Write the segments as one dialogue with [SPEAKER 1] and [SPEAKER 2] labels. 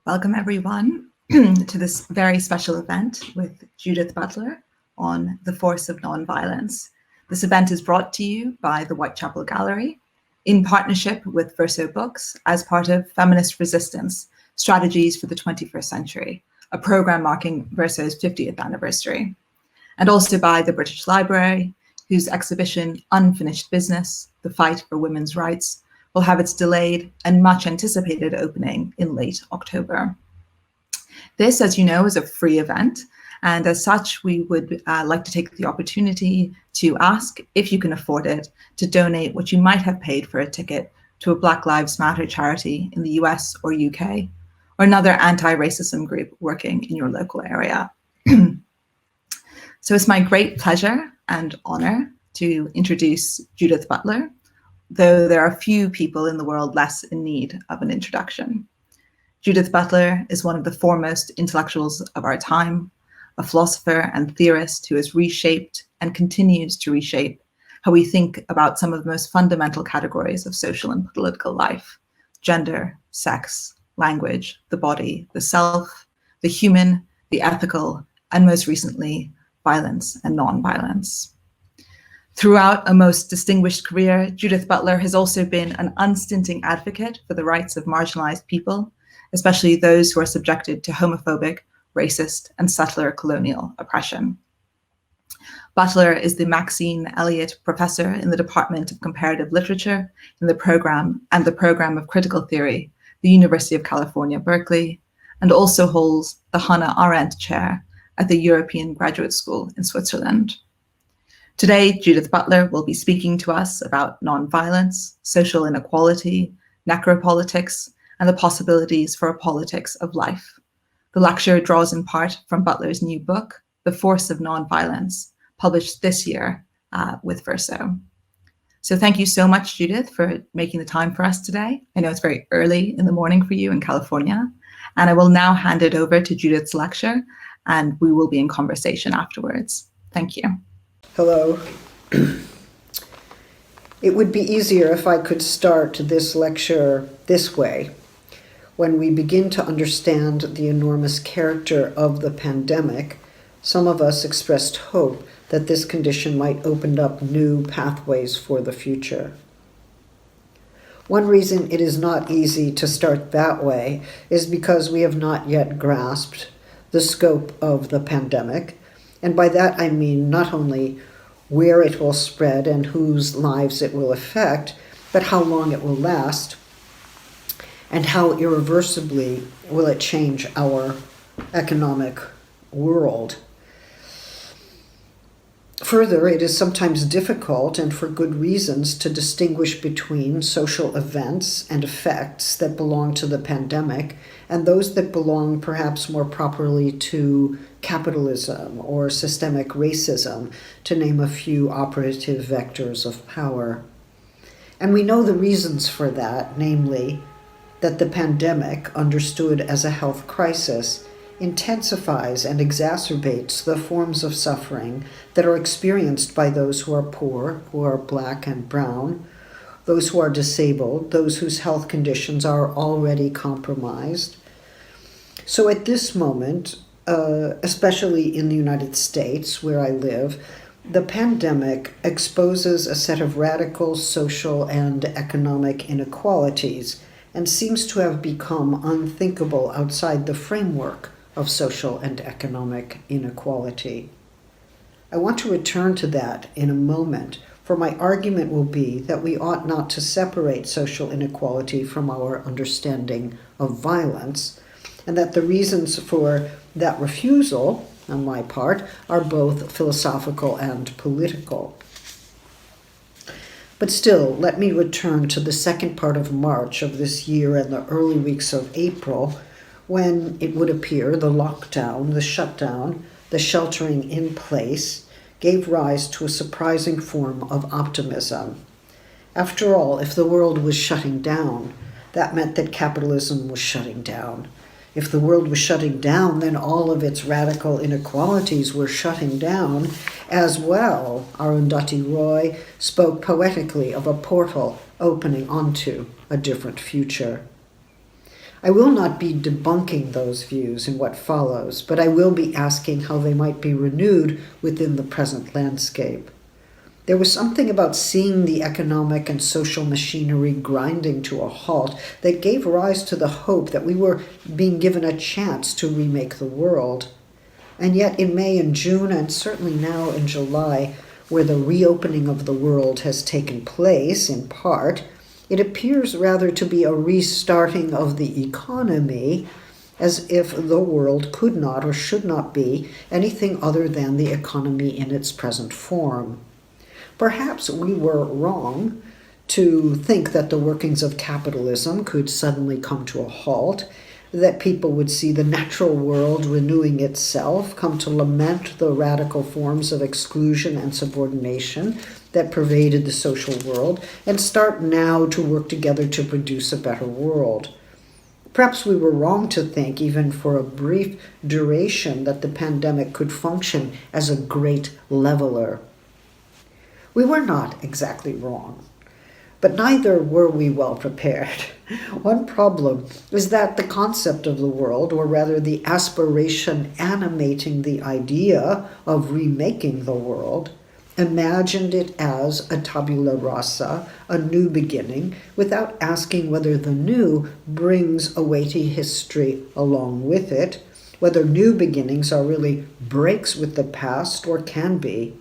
[SPEAKER 1] Welcome everyone to this very special event with Judith Butler on the force of nonviolence. This event is brought to you by the Whitechapel Gallery in partnership with Verso books as part of Feminist Resistance, Strategies for the 21st Century, a program marking Verso's 50th anniversary, and also by the British Library, whose exhibition Unfinished Business, The Fight for Women's Rights, will have its delayed and much anticipated opening in late October. This, as you know, is a free event, and as such, we would like to take the opportunity to ask, if you can afford it, to donate what you might have paid for a ticket to a Black Lives Matter charity in the US or UK, or another anti-racism group working in your local area. So it's my great pleasure and honor to introduce Judith Butler, though there are few people in the world less in need of an introduction. Judith Butler is one of the foremost intellectuals of our time, a philosopher and theorist who has reshaped and continues to reshape how we think about some of the most fundamental categories of social and political life: gender, sex, language, the body, the self, the human, the ethical, and most recently, violence and nonviolence. Throughout a most distinguished career, Judith Butler has also been an unstinting advocate for the rights of marginalized people, especially those who are subjected to homophobic, racist, and settler colonial oppression. Butler is the Maxine Elliott Professor in the Department of Comparative Literature in the program of Critical Theory, the University of California, Berkeley, and also holds the Hannah Arendt Chair at the European Graduate School in Switzerland. Today, Judith Butler will be speaking to us about nonviolence, social inequality, necropolitics, and the possibilities for a politics of life. The lecture draws in part from Butler's new book, The Force of Nonviolence, published this year with Verso. So thank you so much, Judith, for making the time for us today. I know it's very early in the morning for you in California, and I will now hand it over to Judith's lecture, and we will be in conversation afterwards. Thank you.
[SPEAKER 2] Hello. It would be easier if I could start this lecture this way. When we begin to understand the enormous character of the pandemic, some of us expressed hope that this condition might open up new pathways for the future. One reason it is not easy to start that way is because we have not yet grasped the scope of the pandemic. And by that I mean not only where it will spread and whose lives it will affect, but how long it will last and how irreversibly will it change our economic world. Further, it is sometimes difficult, and for good reasons, to distinguish between social events and effects that belong to the pandemic and those that belong perhaps more properly to capitalism or systemic racism, to name a few operative vectors of power. And we know the reasons for that, namely that the pandemic, understood as a health crisis, intensifies and exacerbates the forms of suffering that are experienced by those who are poor, who are Black and brown, those who are disabled, those whose health conditions are already compromised. So at this moment, especially in the United States, where I live, the pandemic exposes a set of radical social and economic inequalities and seems to have become unthinkable outside the framework of social and economic inequality. I want to return to that in a moment, for my argument will be that we ought not to separate social inequality from our understanding of violence, and that the reasons for that refusal, on my part, are both philosophical and political. But still, let me return to the second part of March of this year and the early weeks of April, when it would appear the lockdown, the shutdown, the sheltering in place gave rise to a surprising form of optimism. After all, if the world was shutting down, that meant that capitalism was shutting down. If the world was shutting down, then all of its radical inequalities were shutting down as well. Arundhati Roy spoke poetically of a portal opening onto a different future. I will not be debunking those views in what follows, but I will be asking how they might be renewed within the present landscape. There was something about seeing the economic and social machinery grinding to a halt that gave rise to the hope that we were being given a chance to remake the world. And yet in May and June, and certainly now in July, where the reopening of the world has taken place in part, it appears rather to be a restarting of the economy, as if the world could not or should not be anything other than the economy in its present form. Perhaps we were wrong to think that the workings of capitalism could suddenly come to a halt, that people would see the natural world renewing itself, come to lament the radical forms of exclusion and subordination that pervaded the social world, and start now to work together to produce a better world. Perhaps we were wrong to think, even for a brief duration, that the pandemic could function as a great leveler. We were not exactly wrong, but neither were we well prepared. One problem is that the concept of the world, or rather the aspiration animating the idea of remaking the world, imagined it as a tabula rasa, a new beginning, without asking whether the new brings a weighty history along with it, whether new beginnings are really breaks with the past or can be.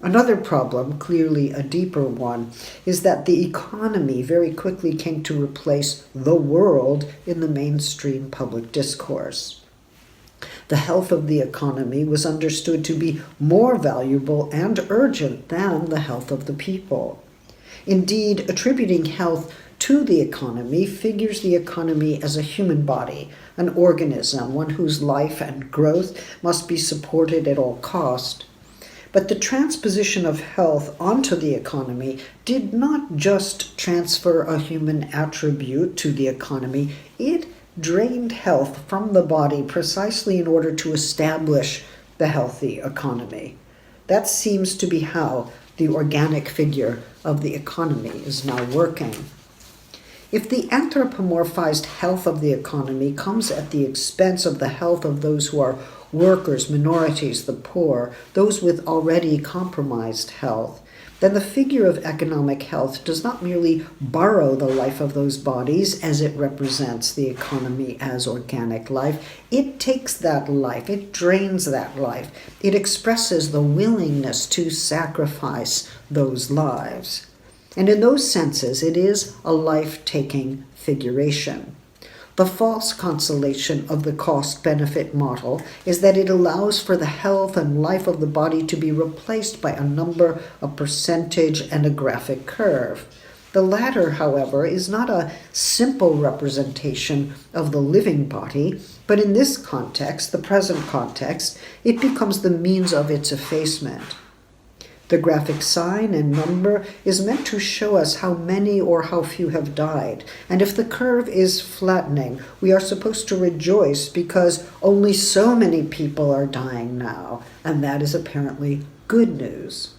[SPEAKER 2] Another problem, clearly a deeper one, is that the economy very quickly came to replace the world in the mainstream public discourse. The health of the economy was understood to be more valuable and urgent than the health of the people. Indeed, attributing health to the economy figures the economy as a human body, an organism, one whose life and growth must be supported at all cost. But the transposition of health onto the economy did not just transfer a human attribute to the economy, it drained health from the body precisely in order to establish the healthy economy. That seems to be how the organic figure of the economy is now working. If the anthropomorphized health of the economy comes at the expense of the health of those who are workers, minorities, the poor, those with already compromised health, then the figure of economic health does not merely borrow the life of those bodies as it represents the economy as organic life. It takes that life, it drains that life, it expresses the willingness to sacrifice those lives. And in those senses, it is a life-taking figuration. The false consolation of the cost-benefit model is that it allows for the health and life of the body to be replaced by a number, a percentage, and a graphic curve. The latter, however, is not a simple representation of the living body, but in this context, the present context, it becomes the means of its effacement. The graphic sign and number is meant to show us how many or how few have died. And if the curve is flattening, we are supposed to rejoice because only so many people are dying now, and that is apparently good news.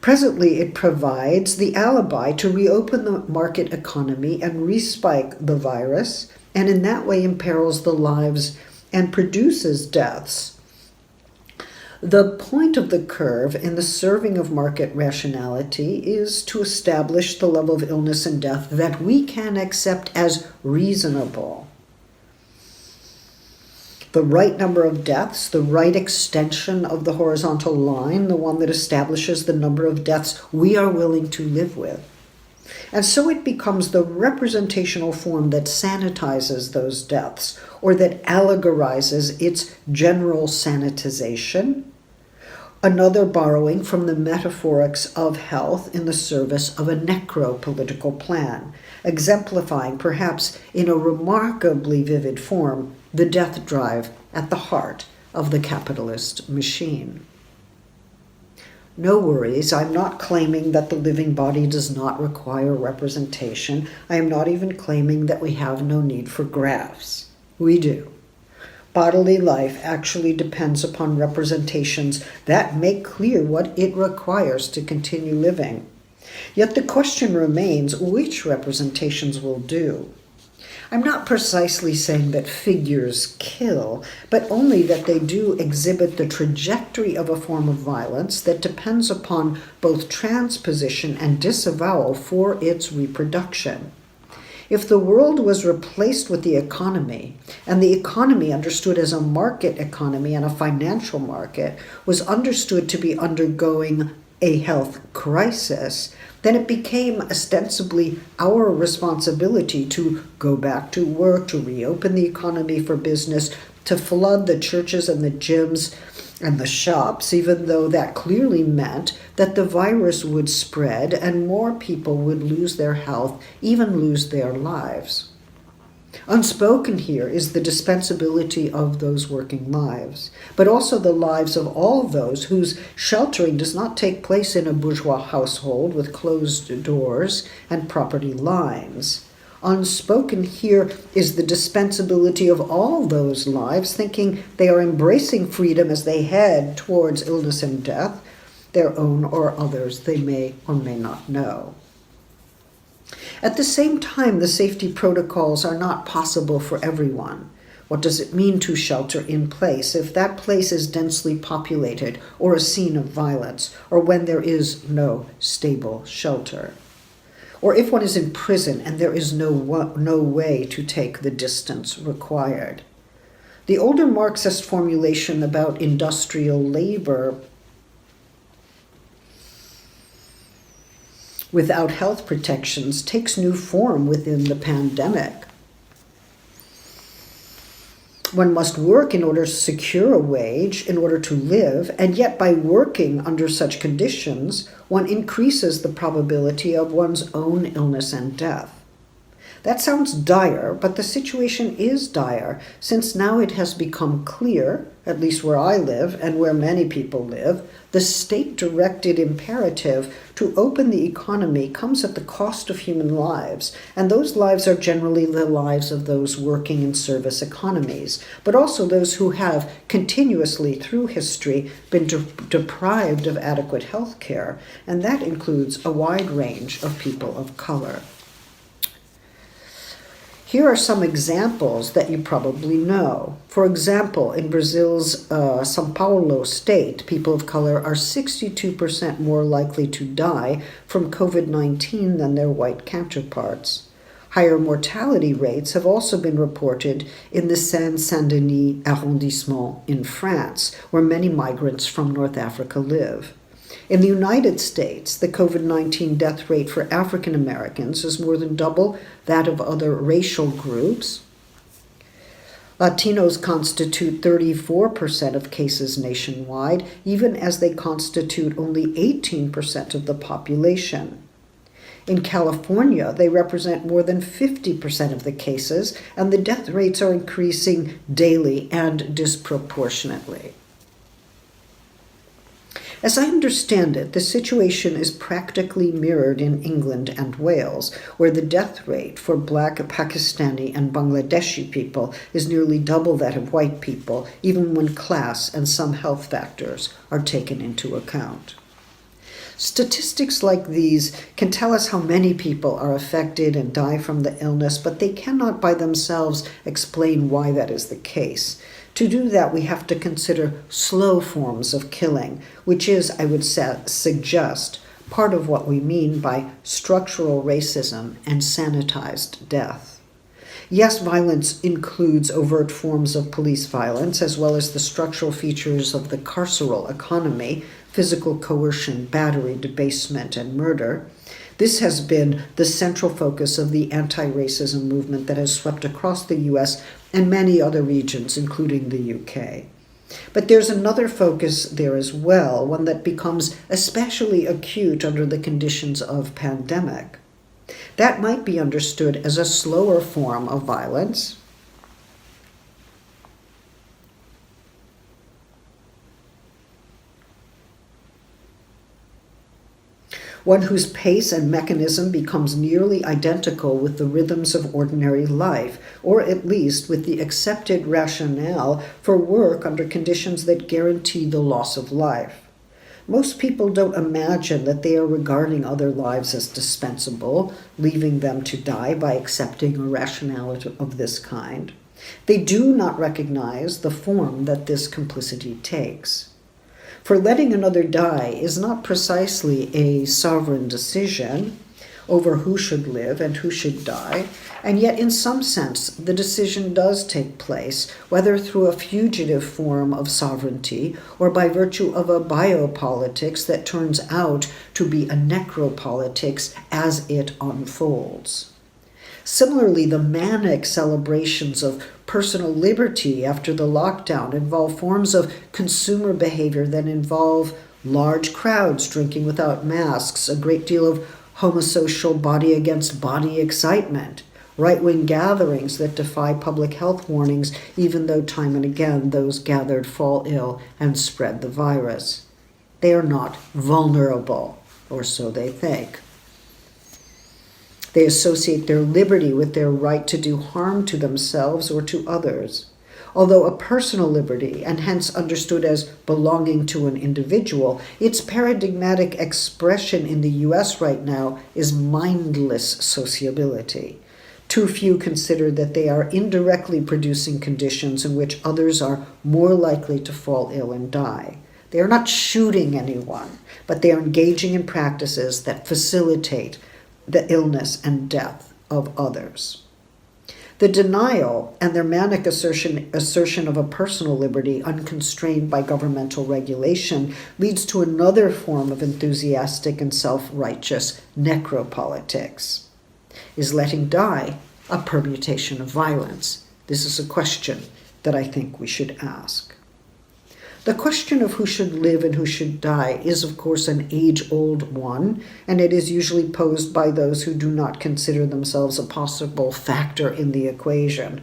[SPEAKER 2] Presently, it provides the alibi to reopen the market economy and respike the virus, and in that way imperils the lives and produces deaths. The point of the curve in the serving of market rationality is to establish the level of illness and death that we can accept as reasonable. The right number of deaths, the right extension of the horizontal line, the one that establishes the number of deaths we are willing to live with. And so it becomes the representational form that sanitizes those deaths, or that allegorizes its general sanitization. Another borrowing from the metaphorics of health in the service of a necropolitical plan, exemplifying, perhaps in a remarkably vivid form, the death drive at the heart of the capitalist machine. No worries, I'm not claiming that the living body does not require representation. I am not even claiming that we have no need for graphs. We do. Bodily life actually depends upon representations that make clear what it requires to continue living. Yet the question remains, which representations will do? I'm not precisely saying that figures kill, but only that they do exhibit the trajectory of a form of violence that depends upon both transposition and disavowal for its reproduction. If the world was replaced with the economy, and the economy understood as a market economy and a financial market was understood to be undergoing a health crisis, then it became ostensibly our responsibility to go back to work, to reopen the economy for business, to flood the churches and the gyms and the shops, even though that clearly meant that the virus would spread and more people would lose their health, even lose their lives. Unspoken here is the dispensability of those working lives, but also the lives of all those whose sheltering does not take place in a bourgeois household with closed doors and property lines. Unspoken here is the dispensability of all those lives, thinking they are embracing freedom as they head towards illness and death, their own or others they may or may not know. At the same time, the safety protocols are not possible for everyone. What does it mean to shelter in place if that place is densely populated or a scene of violence, or when there is no stable shelter? Or if one is in prison and there is no way to take the distance required? The older Marxist formulation about industrial labor without health protections takes new form within the pandemic. One must work in order to secure a wage, in order to live, and yet by working under such conditions, one increases the probability of one's own illness and death. That sounds dire, but the situation is dire, since now it has become clear, at least where I live and where many people live, the state-directed imperative to open the economy comes at the cost of human lives, and those lives are generally the lives of those working in service economies, but also those who have continuously through history been deprived of adequate health care, and that includes a wide range of people of color. Here are some examples that you probably know. For example, in Brazil's São Paulo state, people of color are 62% more likely to die from COVID-19 than their white counterparts. Higher mortality rates have also been reported in the Seine-Saint-Denis arrondissement in France, where many migrants from North Africa live. In the United States, the COVID-19 death rate for African Americans is more than double that of other racial groups. Latinos constitute 34% of cases nationwide, even as they constitute only 18% of the population. In California, they represent more than 50% of the cases, and the death rates are increasing daily and disproportionately. As I understand it, the situation is practically mirrored in England and Wales, where the death rate for Black, Pakistani, and Bangladeshi people is nearly double that of white people, even when class and some health factors are taken into account. Statistics like these can tell us how many people are affected and die from the illness, but they cannot by themselves explain why that is the case. To do that, we have to consider slow forms of killing, which is, I would suggest, part of what we mean by structural racism and sanitized death. Yes, violence includes overt forms of police violence, as well as the structural features of the carceral economy, physical coercion, battery, debasement, and murder. This has been the central focus of the anti-racism movement that has swept across the US and many other regions, including the UK. But there's another focus there as well, one that becomes especially acute under the conditions of pandemic. That might be understood as a slower form of violence, one whose pace and mechanism becomes nearly identical with the rhythms of ordinary life, or at least with the accepted rationale for work under conditions that guarantee the loss of life. Most people don't imagine that they are regarding other lives as dispensable, leaving them to die by accepting a rationality of this kind. They do not recognize the form that this complicity takes. For letting another die is not precisely a sovereign decision over who should live and who should die, and yet in some sense the decision does take place, whether through a fugitive form of sovereignty or by virtue of a biopolitics that turns out to be a necropolitics as it unfolds. Similarly, the manic celebrations of personal liberty after the lockdown involve forms of consumer behavior that involve large crowds drinking without masks, a great deal of homosocial body-against-body excitement, right-wing gatherings that defy public health warnings, even though time and again those gathered fall ill and spread the virus. They are not vulnerable, or so they think. They associate their liberty with their right to do harm to themselves or to others. Although a personal liberty, and hence understood as belonging to an individual, its paradigmatic expression in the US right now is mindless sociability. Too few consider that they are indirectly producing conditions in which others are more likely to fall ill and die. They are not shooting anyone, but they are engaging in practices that facilitate the illness and death of others. The denial and their manic assertion of a personal liberty unconstrained by governmental regulation leads to another form of enthusiastic and self-righteous necropolitics. Is letting die a permutation of violence? This is a question that I think we should ask. The question of who should live and who should die is, of course, an age-old one, and it is usually posed by those who do not consider themselves a possible factor in the equation.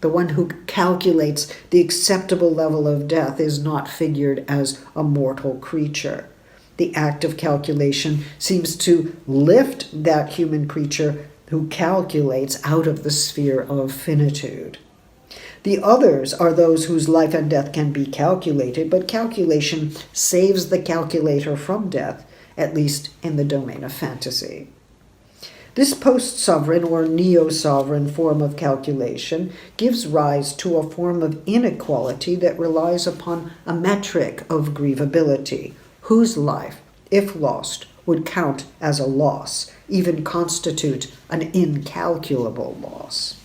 [SPEAKER 2] The one who calculates the acceptable level of death is not figured as a mortal creature. The act of calculation seems to lift that human creature who calculates out of the sphere of finitude. The others are those whose life and death can be calculated, but calculation saves the calculator from death, at least in the domain of fantasy. This post-sovereign or neo-sovereign form of calculation gives rise to a form of inequality that relies upon a metric of grievability, whose life, if lost, would count as a loss, even constitute an incalculable loss,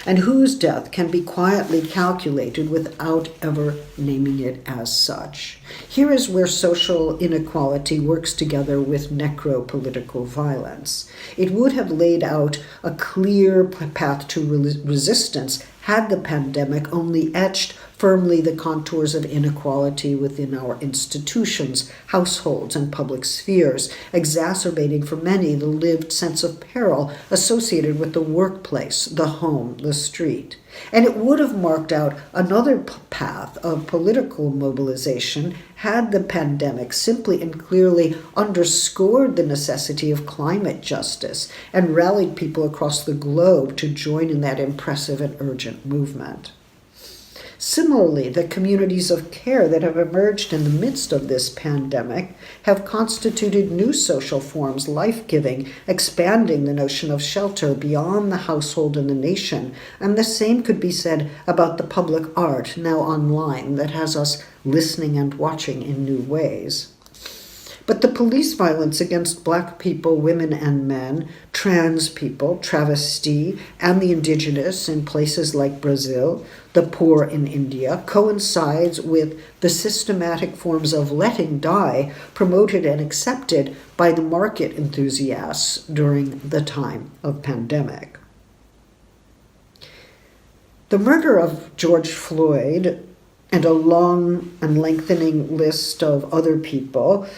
[SPEAKER 2] and whose death can be quietly calculated without ever naming it as such. Here is where social inequality works together with necropolitical violence. It would have laid out a clear path to resistance had the pandemic only etched firmly the contours of inequality within our institutions, households, and public spheres, exacerbating for many the lived sense of peril associated with the workplace, the home, the street. And it would have marked out another path of political mobilization had the pandemic simply and clearly underscored the necessity of climate justice and rallied people across the globe to join in that impressive and urgent movement. Similarly, the communities of care that have emerged in the midst of this pandemic have constituted new social forms, life-giving, expanding the notion of shelter beyond the household and the nation. And the same could be said about the public art, now online, that has us listening and watching in new ways. But the police violence against Black people, women and men, trans people, travesti, and the indigenous in places like Brazil, the poor in India, coincides with the systematic forms of letting die promoted and accepted by the market enthusiasts during the time of pandemic. The murder of George Floyd and a long and lengthening list of other people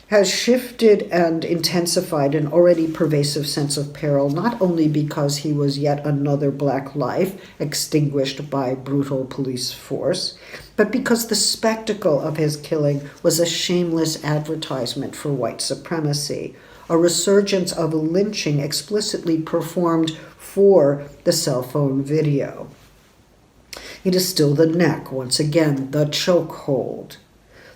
[SPEAKER 2] has shifted and intensified an already pervasive sense of peril, not only because he was yet another Black life extinguished by brutal police force, but because the spectacle of his killing was a shameless advertisement for white supremacy, a resurgence of lynching explicitly performed for the cell phone video. It is still the neck, once again, the chokehold.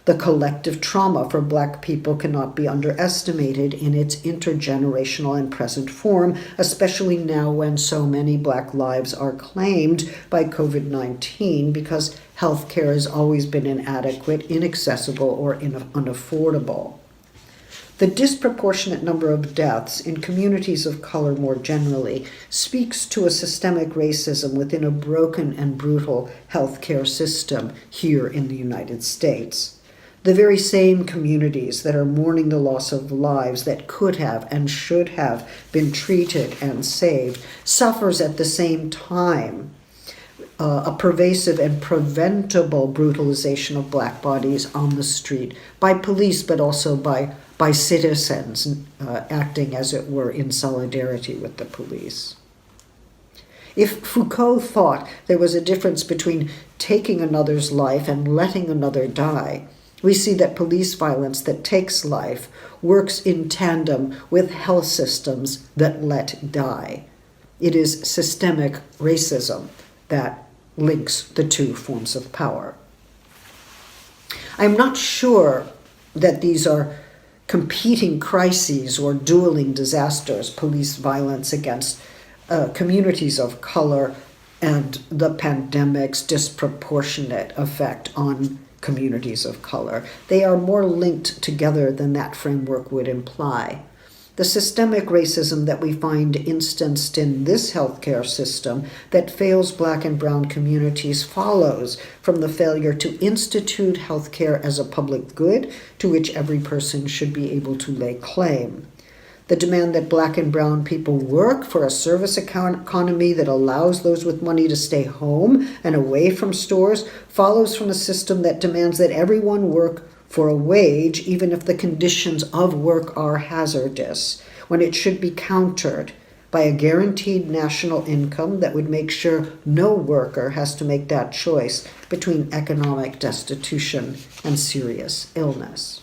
[SPEAKER 2] The collective trauma for Black people cannot be underestimated in its intergenerational and present form, especially now when so many Black lives are claimed by COVID-19 because healthcare has always been inadequate, inaccessible, or unaffordable. The disproportionate number of deaths in communities of color more generally speaks to a systemic racism within a broken and brutal healthcare system here in the United States. The very same communities that are mourning the loss of lives that could have and should have been treated and saved suffers at the same time a pervasive and preventable brutalization of Black bodies on the street by police, but also by citizens acting, as it were, in solidarity with the police. If Foucault thought there was a difference between taking another's life and letting another die, we see that police violence that takes life works in tandem with health systems that let die. It is systemic racism that links the two forms of power. I'm not sure that these are competing crises or dueling disasters, police violence against communities of color and the pandemic's disproportionate effect on communities of color. They are more linked together than that framework would imply. The systemic racism that we find instanced in this healthcare system that fails Black and brown communities follows from the failure to institute healthcare as a public good to which every person should be able to lay claim. The demand that Black and brown people work for a service economy that allows those with money to stay home and away from stores follows from a system that demands that everyone work for a wage, even if the conditions of work are hazardous, when it should be countered by a guaranteed national income that would make sure no worker has to make that choice between economic destitution and serious illness.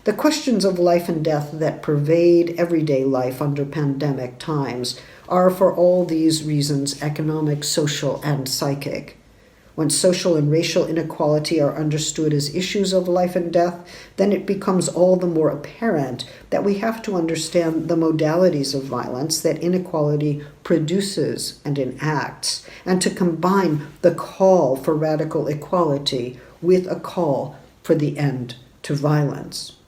[SPEAKER 2] The questions of life and death that pervade everyday life under pandemic times are, for all these reasons, economic, social, and psychic. When social and racial inequality are understood as issues of life and death, then it becomes all the more apparent that we have to understand the modalities of violence that inequality produces and enacts, and to combine the call for radical equality with a call for the end to violence.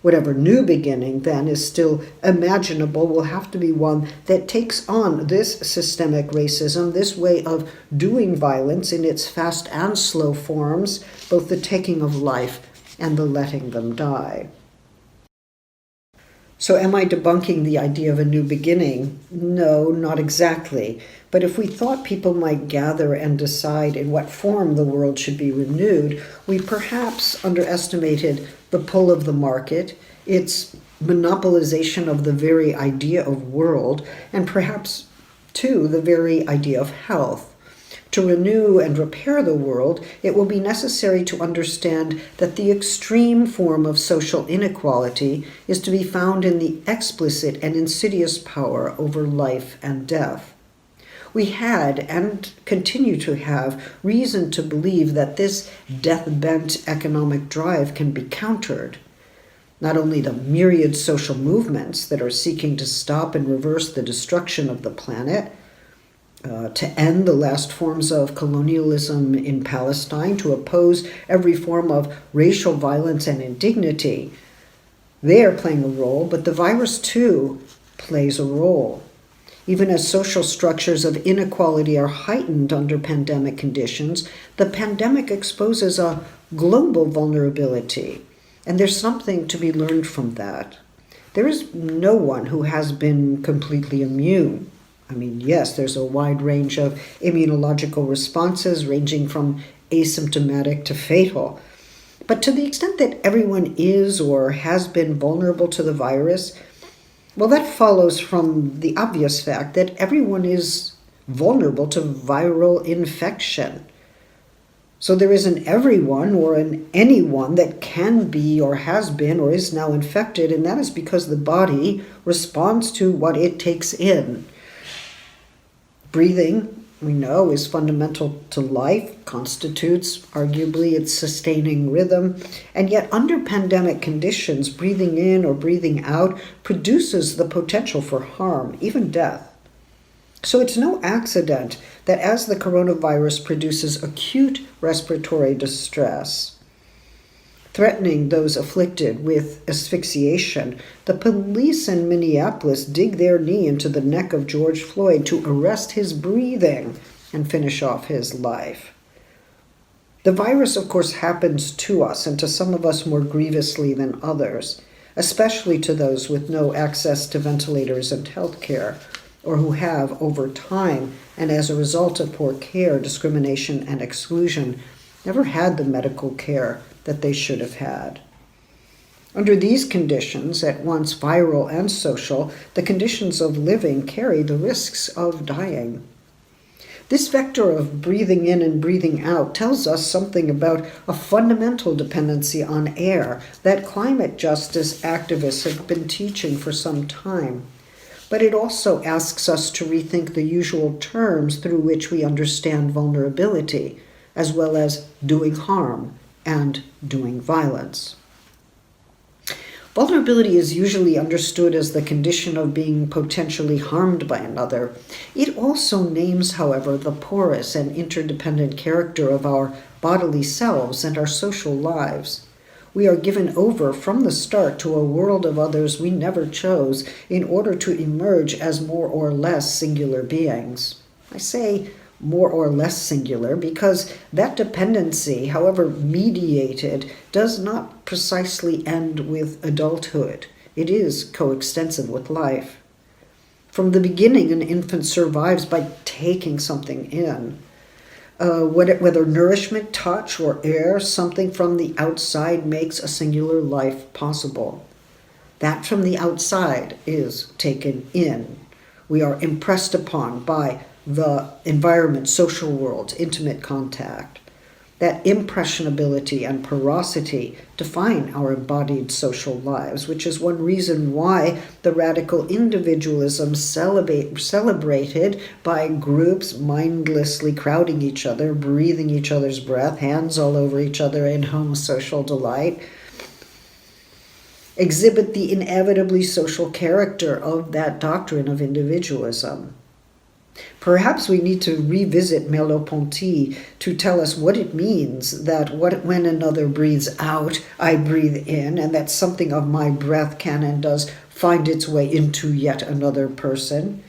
[SPEAKER 2] Whatever new beginning, then, is still imaginable will have to be one that takes on this systemic racism, this way of doing violence in its fast and slow forms, both the taking of life and the letting them die. So am I debunking the idea of a new beginning? No, not exactly. But if we thought people might gather and decide in what form the world should be renewed, we perhaps underestimated the pull of the market, its monopolization of the very idea of world, and perhaps, too, the very idea of health. To renew and repair the world, it will be necessary to understand that the extreme form of social inequality is to be found in the explicit and insidious power over life and death. We had, and continue to have, reason to believe that this death-bent economic drive can be countered. Not only the myriad social movements that are seeking to stop and reverse the destruction of the planet, to end the last forms of colonialism in Palestine, to oppose every form of racial violence and indignity. They are playing a role, but the virus too plays a role. Even as social structures of inequality are heightened under pandemic conditions, the pandemic exposes a global vulnerability, and there's something to be learned from that. There is no one who has been completely immune. I mean, yes, there's a wide range of immunological responses ranging from asymptomatic to fatal. But to the extent that everyone is or has been vulnerable to the virus, well, that follows from the obvious fact that everyone is vulnerable to viral infection. So there isn't everyone or an anyone that can be or has been or is now infected, and that is because the body responds to what it takes in. Breathing we know, is fundamental to life, constitutes arguably its sustaining rhythm, and yet under pandemic conditions, breathing in or breathing out produces the potential for harm, even death. So it's no accident that as the coronavirus produces acute respiratory distress, threatening those afflicted with asphyxiation, the police in Minneapolis dig their knee into the neck of George Floyd to arrest his breathing and finish off his life. The virus, of course, happens to us, and to some of us more grievously than others, especially to those with no access to ventilators and health care, or who have, over time, and as a result of poor care, discrimination, and exclusion, never had the medical care that they should have had. Under these conditions, at once viral and social, the conditions of living carry the risks of dying. This vector of breathing in and breathing out tells us something about a fundamental dependency on air that climate justice activists have been teaching for some time. But it also asks us to rethink the usual terms through which we understand vulnerability, as well as doing harm and doing violence. Vulnerability is usually understood as the condition of being potentially harmed by another. It also names, however, the porous and interdependent character of our bodily selves and our social lives. We are given over from the start to a world of others we never chose in order to emerge as more or less singular beings. I say more or less singular because that dependency, however mediated, does not precisely end with adulthood. It is coextensive with life. From the beginning, an infant survives by taking something in. Whether nourishment, touch, or air, something from the outside makes a singular life possible. That from the outside is taken in. We are impressed upon by the environment, social world, intimate contact. That impressionability and porosity define our embodied social lives, which is one reason why the radical individualism celebrated by groups mindlessly crowding each other, breathing each other's breath, hands all over each other in homosocial delight, exhibit the inevitably social character of that doctrine of individualism. Perhaps we need to revisit Merleau-Ponty to tell us what it means that when another breathes out, I breathe in, and that something of my breath can and does find its way into yet another person,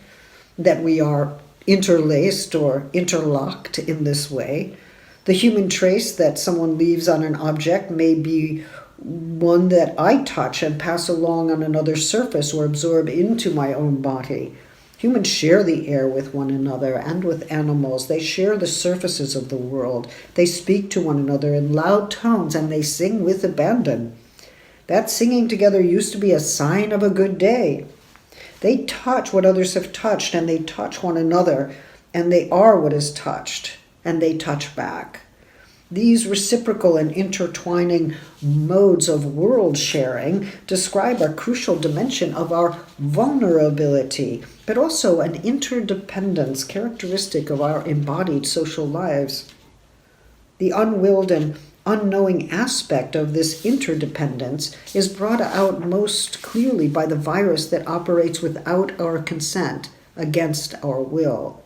[SPEAKER 2] that we are interlaced or interlocked in this way. The human trace that someone leaves on an object may be one that I touch and pass along on another surface or absorb into my own body. Humans share the air with one another and with animals. They share the surfaces of the world. They speak to one another in loud tones, and they sing with abandon. That singing together used to be a sign of a good day. They touch what others have touched, and they touch one another, and they are what is touched, and they touch back. These reciprocal and intertwining modes of world sharing describe a crucial dimension of our vulnerability, but also an interdependence characteristic of our embodied social lives. The unwilled and unknowing aspect of this interdependence is brought out most clearly by the virus that operates without our consent, against our will.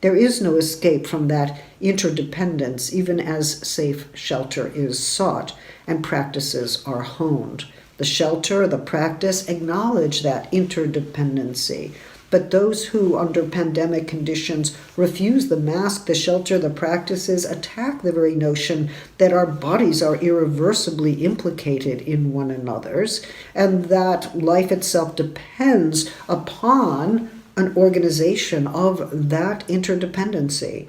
[SPEAKER 2] There is no escape from that interdependence, even as safe shelter is sought and practices are honed. The shelter, the practice acknowledge that interdependency. But those who, under pandemic conditions, refuse the mask, the shelter, the practices, attack the very notion that our bodies are irreversibly implicated in one another's, and that life itself depends upon an organization of that interdependency.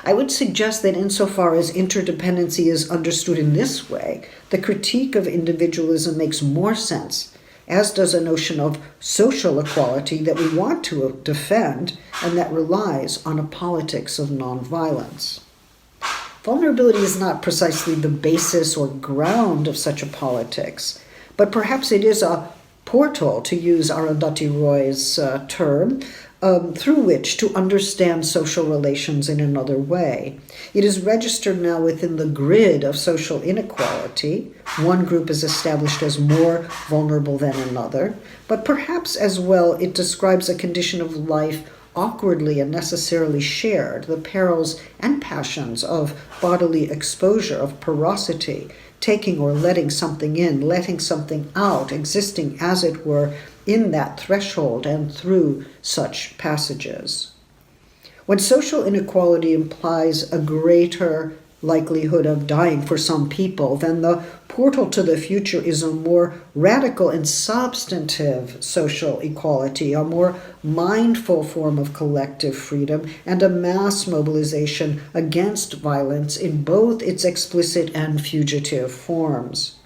[SPEAKER 2] I would suggest that insofar as interdependency is understood in this way, the critique of individualism makes more sense, as does a notion of social equality that we want to defend and that relies on a politics of nonviolence. Vulnerability is not precisely the basis or ground of such a politics, but perhaps it is a portal, to use Arundhati Roy's term, through which to understand social relations in another way. It is registered now within the grid of social inequality. One group is established as more vulnerable than another, but perhaps as well it describes a condition of life awkwardly and necessarily shared, the perils and passions of bodily exposure, of porosity, taking or letting something in, letting something out, existing as it were in that threshold and through such passages. When social inequality implies a greater likelihood of dying for some people, then the portal to the future is a more radical and substantive social equality, a more mindful form of collective freedom, and a mass mobilization against violence in both its explicit and fugitive forms.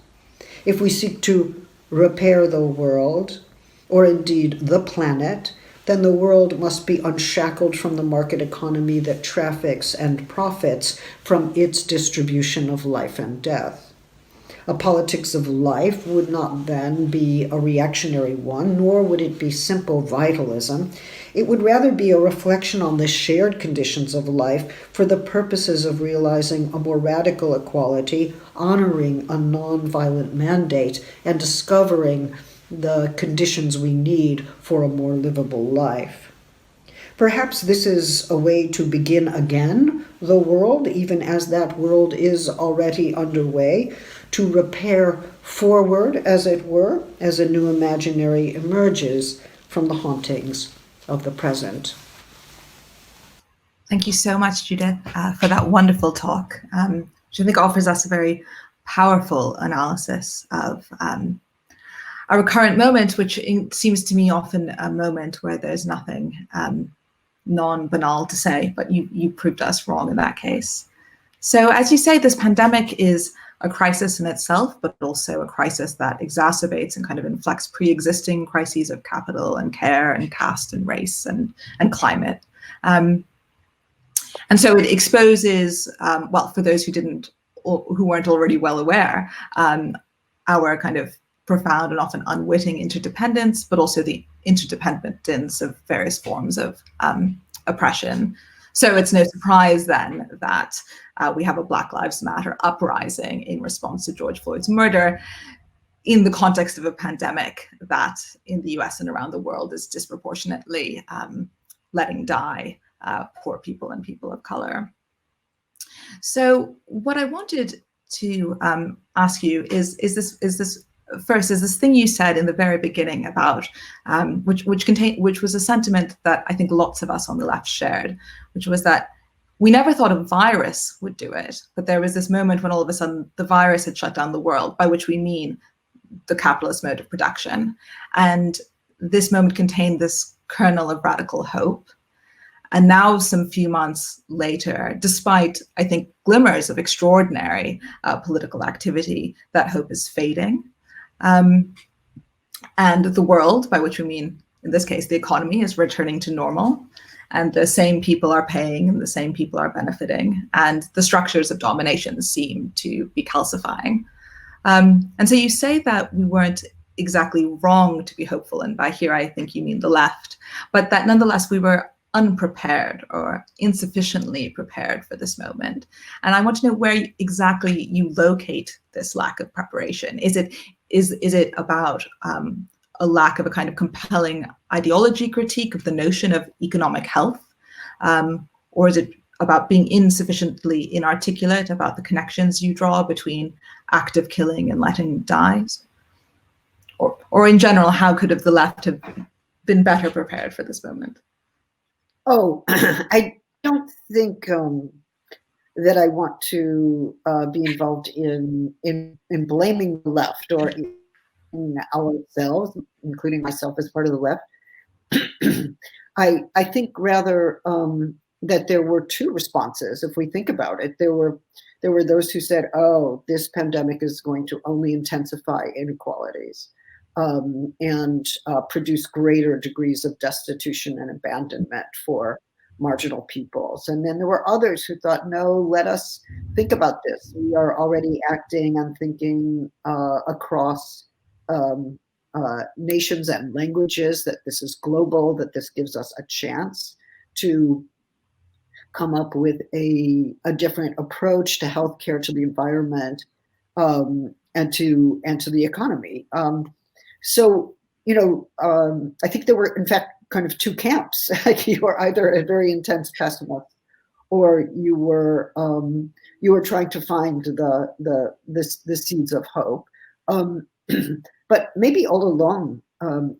[SPEAKER 2] If we seek to repair the world, or indeed the planet, then the world must be unshackled from the market economy that traffics and profits from its distribution of life and death. A politics of life would not then be a reactionary one, nor would it be simple vitalism. It would rather be a reflection on the shared conditions of life for the purposes of realizing a more radical equality, honoring a non-violent mandate, and discovering the conditions we need for a more livable life. Perhaps this is a way to begin again the world, even as that world is already underway, to repair forward, as it were, as a new imaginary emerges from the hauntings of the present.
[SPEAKER 1] Thank you so much, Judith, for that wonderful talk, which I think offers us a very powerful analysis of our current moment, which seems to me often a moment where there's nothing non-banal to say, but you proved us wrong in that case. So as you say, this pandemic is a crisis in itself, but also a crisis that exacerbates and kind of inflects pre-existing crises of capital and care and caste and race and climate. And so it exposes, well, for those who weren't already well aware, our kind of profound and often unwitting interdependence, but also the interdependence of various forms of oppression. So it's no surprise then that we have a Black Lives Matter uprising in response to George Floyd's murder in the context of a pandemic that in the US and around the world is disproportionately letting die poor people and people of color. So what I wanted to ask you is this first, is this thing you said in the very beginning about which was a sentiment that I think lots of us on the left shared, which was that we never thought a virus would do it, but there was this moment when all of a sudden the virus had shut down the world, by which we mean the capitalist mode of production. And this moment contained this kernel of radical hope. And now, some few months later, despite, I think, glimmers of extraordinary political activity, that hope is fading. And the world, by which we mean, in this case, the economy, is returning to normal. And the same people are paying and the same people are benefiting. And the structures of domination seem to be calcifying. And so you say that we weren't exactly wrong to be hopeful. And by here, I think you mean the left. But that nonetheless, we were unprepared or insufficiently prepared for this moment. And I want to know where exactly you locate this lack of preparation. Is it about a lack of a kind of compelling ideology critique of the notion of economic health? Or is it about being insufficiently inarticulate about the connections you draw between active killing and letting die? Or in general, how could the left have been better prepared for this moment?
[SPEAKER 2] Oh, I don't think that I want to be involved in blaming the left or in ourselves, including myself as part of the left. I think rather that there were two responses. If we think about it, there were those who said, "Oh, this pandemic is going to only intensify inequalities." And produce greater degrees of destitution and abandonment for marginal peoples. And then there were others who thought, no, let us think about this. We are already acting and thinking across nations and languages, that this is global, that this gives us a chance to come up with a different approach to healthcare, to the environment, and to the economy. So, I think there were, in fact, kind of two camps. Like, you were either a very intense pessimist, or you were trying to find the seeds of hope. But maybe all along,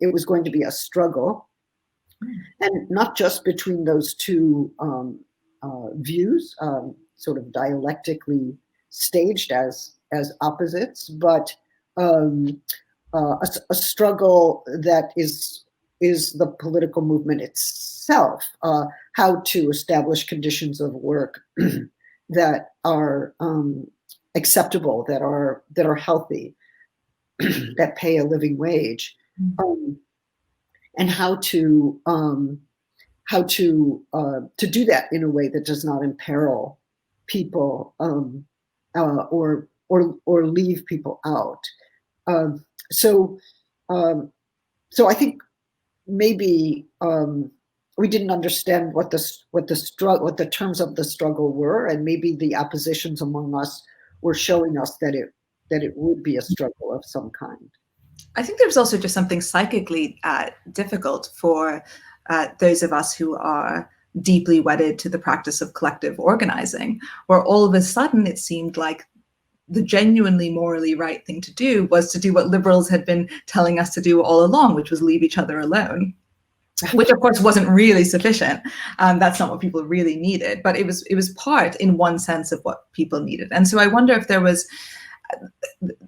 [SPEAKER 2] it was going to be a struggle, and not just between those two views, sort of dialectically staged as opposites, but a struggle that is the political movement itself, how to establish conditions of work that are acceptable, that are healthy, that pay a living wage, and how to do that in a way that does not imperil people, or leave people out. So I think maybe we didn't understand what the terms of the struggle were, and maybe the oppositions among us were showing us that it would be a struggle of some kind.
[SPEAKER 1] I think there's also just something psychically difficult for those of us who are deeply wedded to the practice of collective organizing, where all of a sudden it seemed like the genuinely morally right thing to do was to do what liberals had been telling us to do all along, which was leave each other alone, which of course wasn't really sufficient. That's not what people really needed, but it was part, in one sense, of what people needed. And so I wonder if there was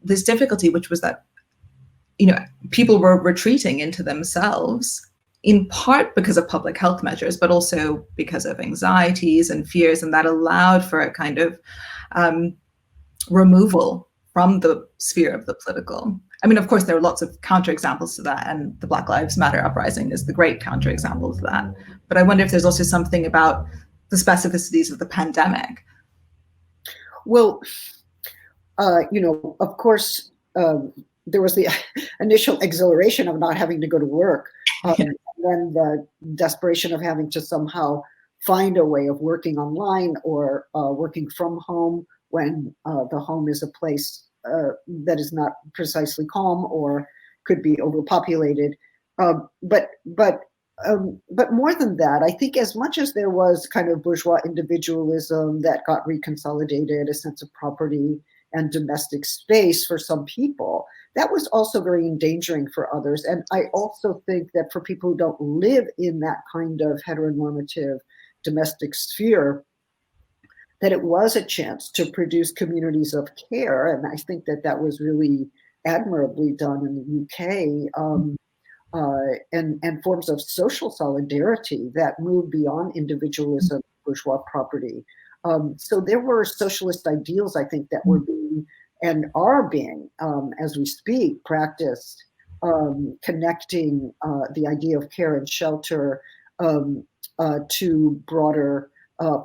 [SPEAKER 1] this difficulty, which was that, people were retreating into themselves, in part because of public health measures, but also because of anxieties and fears, and that allowed for a kind of removal from the sphere of the political. I mean, of course, there are lots of counterexamples to that, and the Black Lives Matter uprising is the great counterexample to that. But I wonder if there's also something about the specificities of the pandemic.
[SPEAKER 2] Well, of course, there was the initial exhilaration of not having to go to work, and then the desperation of having to somehow find a way of working online or working from home, when the home is a place that is not precisely calm or could be overpopulated. But more than that, I think as much as there was kind of bourgeois individualism that got reconsolidated, a sense of property and domestic space for some people, that was also very endangering for others. And I also think that for people who don't live in that kind of heteronormative domestic sphere, that it was a chance to produce communities of care. And I think that was really admirably done in the UK, and forms of social solidarity that moved beyond individualism, bourgeois property. So there were socialist ideals, I think, that were being and are being, as we speak, practiced, connecting the idea of care and shelter to broader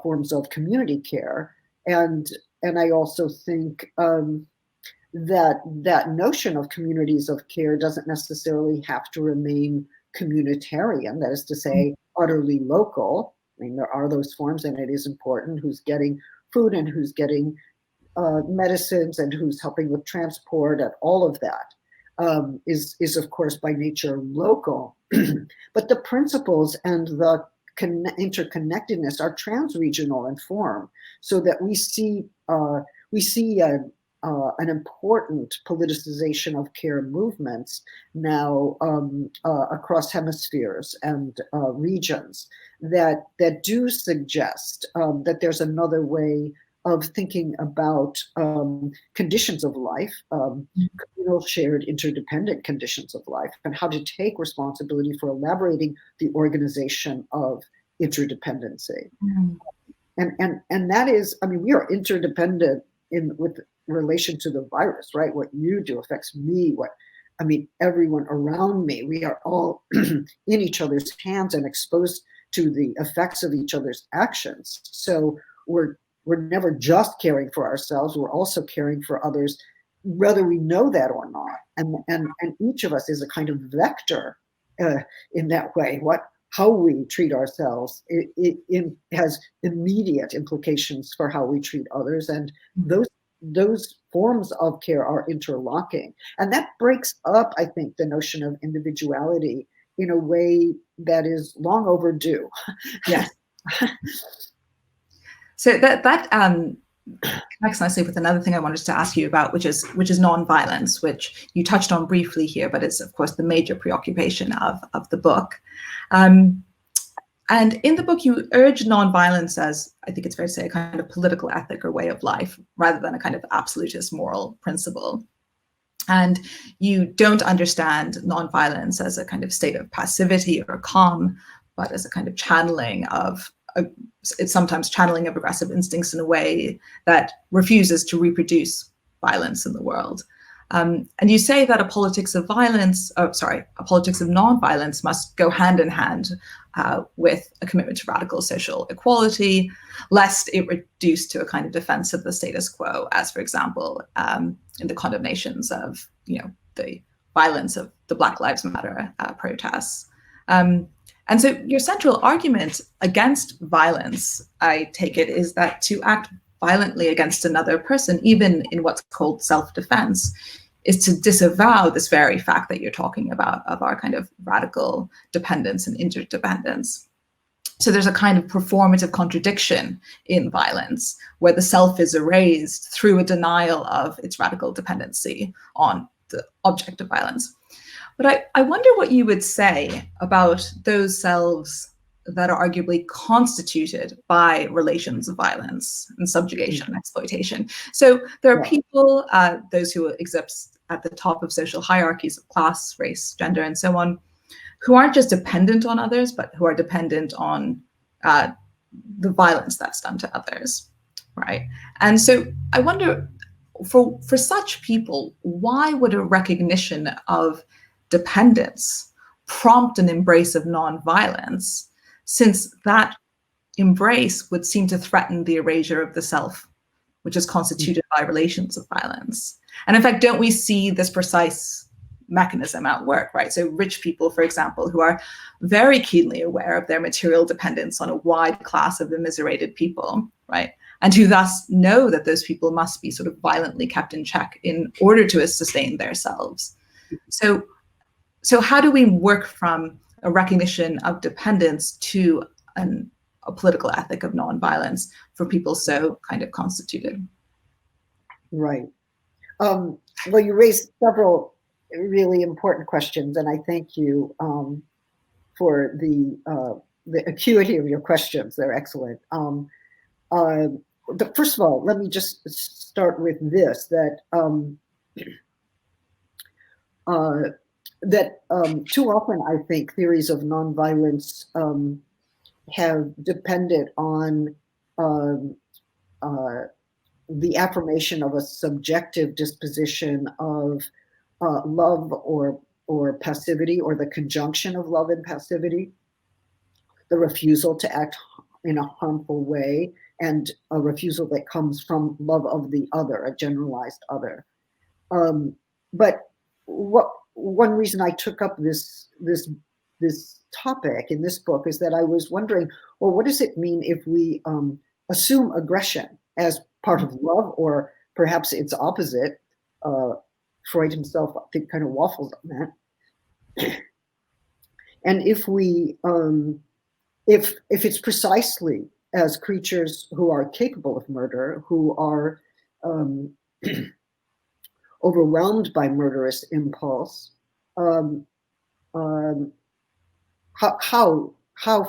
[SPEAKER 2] forms of community care. And I also think that notion of communities of care doesn't necessarily have to remain communitarian, that is to say, utterly local. I mean, there are those forms, and it is important who's getting food and who's getting medicines and who's helping with transport, and all of that is of course by nature local. But the principles and the interconnectedness are trans-regional in form, so that we see an important politicization of care movements now across hemispheres and regions that do suggest that there's another way of thinking about conditions of life, communal, shared, interdependent conditions of life, and how to take responsibility for elaborating the organization of interdependency. And that is, I mean, we are interdependent with relation to the virus, right? What you do affects me, everyone around me. We are all in each other's hands and exposed to the effects of each other's actions. So we're never just caring for ourselves, we're also caring for others whether we know that or not. And each of us is a kind of vector in that way. How we treat ourselves, it has immediate implications for how we treat others, and those forms of care are interlocking. And that breaks up, I think, the notion of individuality in a way that is long overdue.
[SPEAKER 1] Yes. So that connects nicely with another thing I wanted to ask you about, which is nonviolence, which you touched on briefly here, but is of course the major preoccupation of the book. And in the book, you urge nonviolence as, I think it's fair to say, a kind of political ethic or way of life, rather than a kind of absolutist moral principle. And you don't understand nonviolence as a kind of state of passivity or calm, but as a kind of channeling of, it's sometimes channeling of aggressive instincts in a way that refuses to reproduce violence in the world. And you say that a politics of nonviolence must go hand in hand with a commitment to radical social equality, lest it reduce to a kind of defense of the status quo, as, for example, in the condemnations of, the violence of the Black Lives Matter protests. And so your central argument against violence, I take it, is that to act violently against another person, even in what's called self-defense, is to disavow this very fact that you're talking about of our kind of radical dependence and interdependence. So there's a kind of performative contradiction in violence, where the self is erased through a denial of its radical dependency on the object of violence. But I wonder what you would say about those selves that are arguably constituted by relations of violence and subjugation and exploitation. So there are people, those who exist at the top of social hierarchies of class, race, gender, and so on, who aren't just dependent on others, but who are dependent on the violence that's done to others, right? And so I wonder, for such people, why would a recognition of dependence prompt an embrace of nonviolence, since that embrace would seem to threaten the erasure of the self, which is constituted by relations of violence? And in fact, don't we see this precise mechanism at work, right? So rich people, for example, who are very keenly aware of their material dependence on a wide class of immiserated people, right? And who thus know that those people must be sort of violently kept in check in order to sustain themselves. So how do we work from a recognition of dependence to a political ethic of nonviolence for people so kind of constituted?
[SPEAKER 2] Right. Well, you raised several really important questions, and I thank you for the acuity of your questions. They're excellent. First of all, let me just start with this: that too often, I think, theories of nonviolence have depended on the affirmation of a subjective disposition of love or passivity, or the conjunction of love and passivity, the refusal to act in a harmful way, and a refusal that comes from love of the other, a generalized other. But one reason I took up this topic in this book is that I was wondering, well, what does it mean if we assume aggression as part of love, or perhaps its opposite? Freud himself, I think, kind of waffles on that. And if we, if it's precisely as creatures who are capable of murder, who are overwhelmed by murderous impulse, how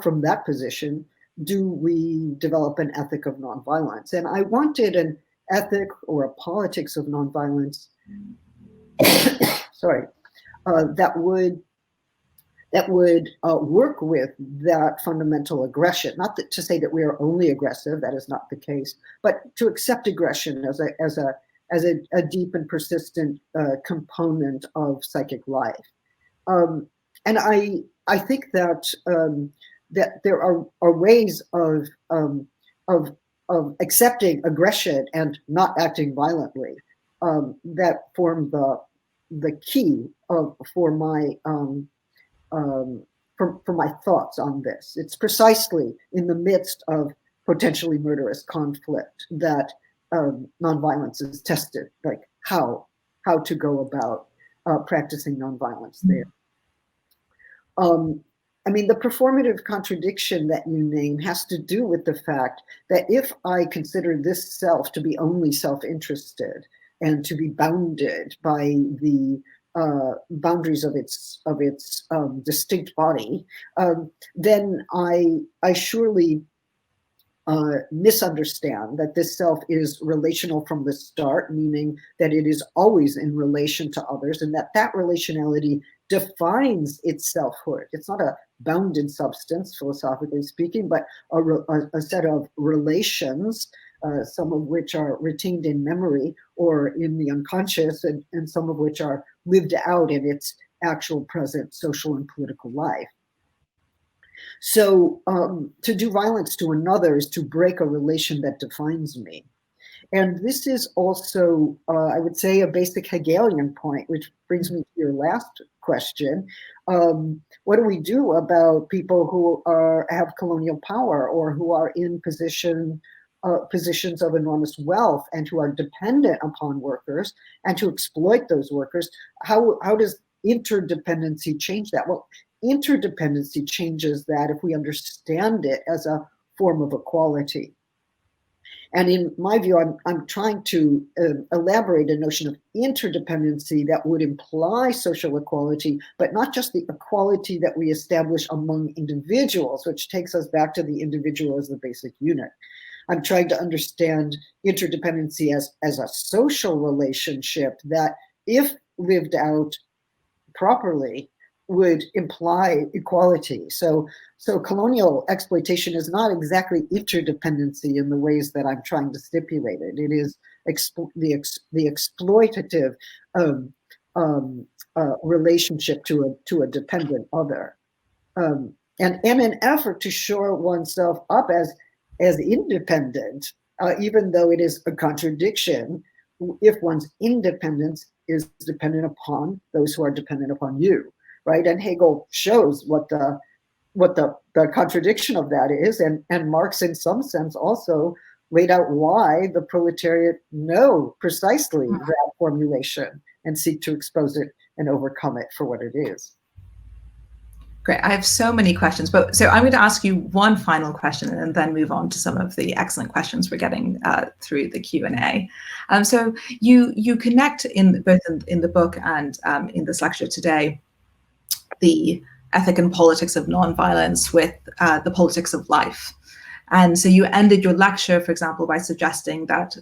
[SPEAKER 2] from that position do we develop an ethic of nonviolence? And I wanted an ethic or a politics of nonviolence, sorry, that would work with that fundamental aggression. Not to say that we are only aggressive, that is not the case, but to accept aggression as a deep and persistent component of psychic life. And I think that that there are ways of accepting aggression and not acting violently. that form the key for my for my thoughts on this. It's precisely in the midst of potentially murderous conflict that nonviolence is tested, like how to go about practicing nonviolence there. I mean, the performative contradiction that you name has to do with the fact that if I consider this self to be only self-interested and to be bounded by the boundaries of its distinct body, then I surely misunderstand that this self is relational from the start, meaning that it is always in relation to others, and that relationality defines its selfhood. It's not a bounded substance, philosophically speaking, but a set of relations, some of which are retained in memory or in the unconscious, and some of which are lived out in its actual present social and political life. So to do violence to another is to break a relation that defines me. And this is also, I would say, a basic Hegelian point, which brings me to your last question. What do we do about people who have colonial power or who are in positions of enormous wealth and who are dependent upon workers and to exploit those workers? How does interdependency change that? Well, interdependency changes that if we understand it as a form of equality. And in my view, I'm trying to elaborate a notion of interdependency that would imply social equality, but not just the equality that we establish among individuals, which takes us back to the individual as the basic unit. I'm trying to understand interdependency as a social relationship that, if lived out properly, would imply equality. So colonial exploitation is not exactly interdependency in the ways that I'm trying to stipulate it. It is the exploitative relationship to a dependent other, and an effort to shore oneself up as independent, even though it is a contradiction if one's independence is dependent upon those who are dependent upon you. Right, and Hegel shows what the contradiction of that is, and Marx, in some sense, also laid out why the proletariat know precisely that formulation and seek to expose it and overcome it for what it is.
[SPEAKER 1] Great. I have so many questions, so I'm going to ask you one final question and then move on to some of the excellent questions we're getting through the Q&A. So you connect both in the book and in this lecture today the ethic and politics of nonviolence with the politics of life. And so you ended your lecture, for example, by suggesting that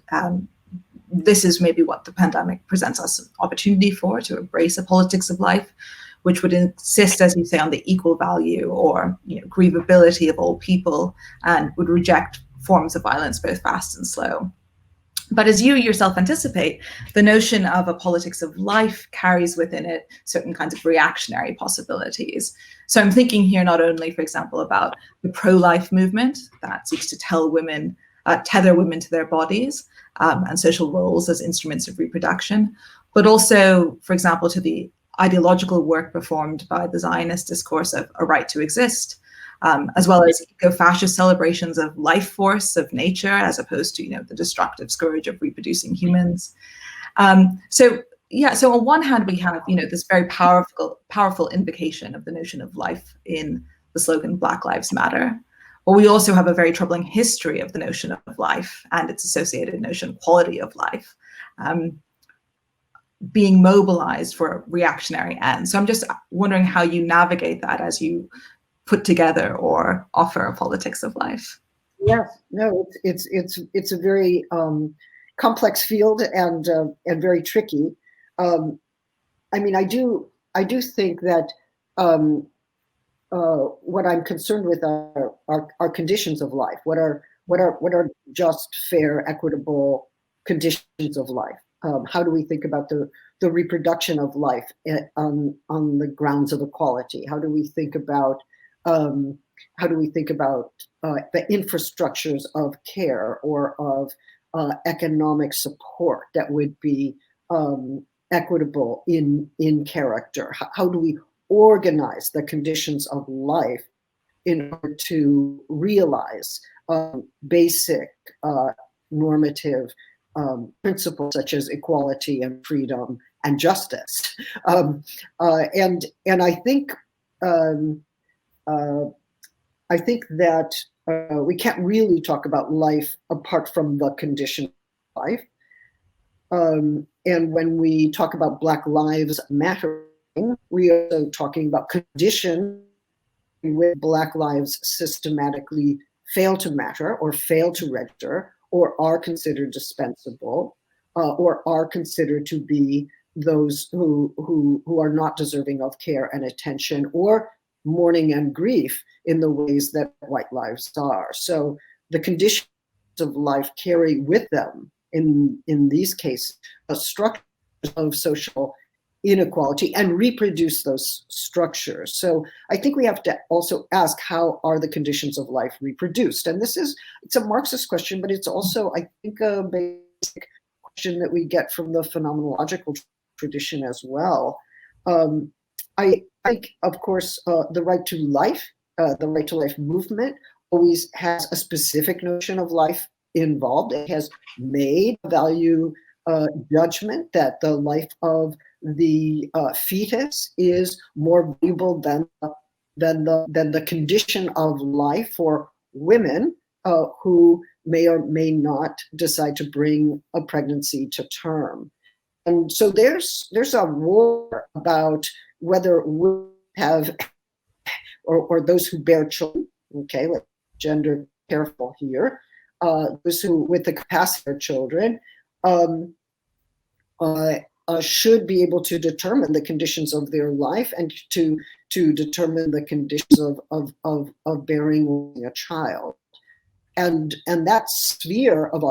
[SPEAKER 1] this is maybe what the pandemic presents us an opportunity for, to embrace a politics of life, which would insist, as you say, on the equal value or grievability of all people, and would reject forms of violence, both fast and slow. But as you yourself anticipate, the notion of a politics of life carries within it certain kinds of reactionary possibilities. So I'm thinking here not only, for example, about the pro-life movement that seeks to tether women to their bodies and social roles as instruments of reproduction, but also, for example, to the ideological work performed by the Zionist discourse of a right to exist, as well as eco-fascist celebrations of life force, of nature, as opposed to the destructive scourge of reproducing humans. So on one hand, we have this very powerful invocation of the notion of life in the slogan Black Lives Matter. But we also have a very troubling history of the notion of life and its associated notion, quality of life, being mobilized for reactionary ends. So I'm just wondering how you navigate that as you put together or offer a politics of life.
[SPEAKER 2] Yes, no, it's a very complex field and very tricky. I mean, I do think that what I'm concerned with are conditions of life. What are just, fair, equitable conditions of life? How do we think about the reproduction of life on the grounds of equality? How do we think about the infrastructures of care or of economic support that would be equitable in character? How do we organize the conditions of life in order to realize basic normative principles such as equality and freedom and justice? And I think that we can't really talk about life apart from the condition of life. And when we talk about Black Lives Matter, we are also talking about conditions in which Black lives systematically fail to matter or fail to register or are considered dispensable or are considered to be those who are not deserving of care and attention or mourning and grief in the ways that white lives are. So the conditions of life carry with them, in these cases, a structure of social inequality and reproduce those structures. So I think we have to also ask, how are the conditions of life reproduced? And it's a Marxist question, but it's also, I think, a basic question that we get from the phenomenological tradition as well. I think, of course, the right to life movement always has a specific notion of life involved. It has made a value judgment that the life of the fetus is more valuable than the condition of life for women who may or may not decide to bring a pregnancy to term. And so there's a war about whether we have, or those who bear children, okay, like gender careful here, those who with the capacity of children, should be able to determine the conditions of their life and to determine the conditions of bearing a child. And that sphere of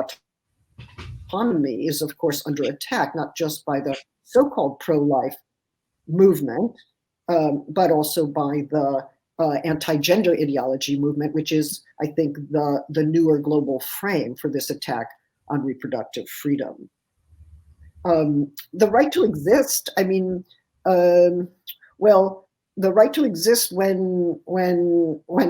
[SPEAKER 2] autonomy is, of course, under attack, not just by the so-called pro-life movement, but also by the anti-gender ideology movement, which is, I think, the newer global frame for this attack on reproductive freedom. The right to exist, I mean, well, the right to exist when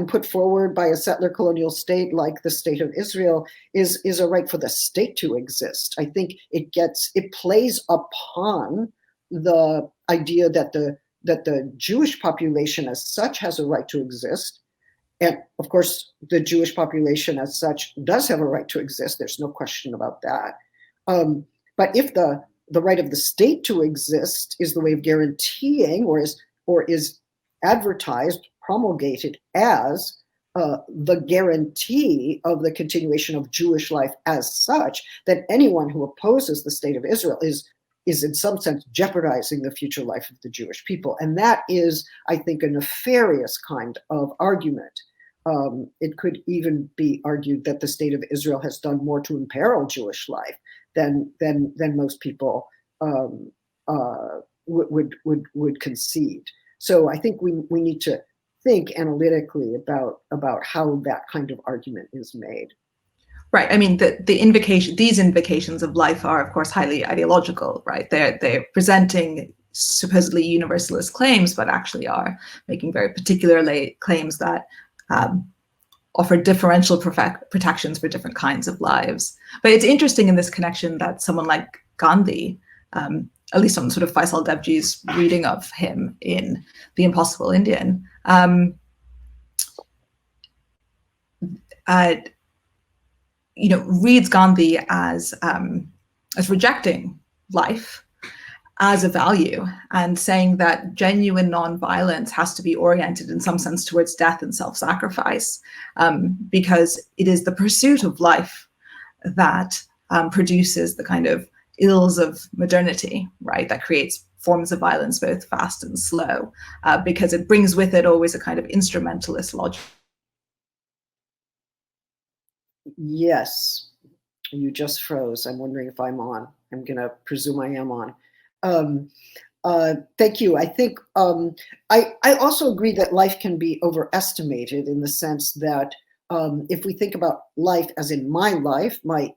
[SPEAKER 2] put forward by a settler colonial state like the state of Israel is a right for the state to exist. I think it plays upon the idea that the Jewish population as such has a right to exist. And of course, the Jewish population as such does have a right to exist. There's no question about that. But if the right of the state to exist is the way of guaranteeing or is advertised, promulgated as the guarantee of the continuation of Jewish life as such, then anyone who opposes the state of Israel is in some sense jeopardizing the future life of the Jewish people. And that is, I think, a nefarious kind of argument. It could even be argued that the state of Israel has done more to imperil Jewish life than most people would concede. So I think we need to think analytically about how that kind of argument is made.
[SPEAKER 1] Right. I mean, these invocations of life are, of course, highly ideological, right? They're presenting supposedly universalist claims, but actually are making very particular claims that offer differential protections for different kinds of lives. But it's interesting in this connection that someone like Gandhi, at least on sort of Faisal Devji's reading of him in The Impossible Indian, reads Gandhi as rejecting life as a value and saying that genuine nonviolence has to be oriented in some sense towards death and self-sacrifice, because it is the pursuit of life that produces the kind of ills of modernity, right? That creates forms of violence, both fast and slow, because it brings with it always a kind of instrumentalist logic.
[SPEAKER 2] Yes, you just froze. I'm wondering if I'm on. I'm going to presume I am on. Thank you. I think I also agree that life can be overestimated in the sense that if we think about life as in my life, my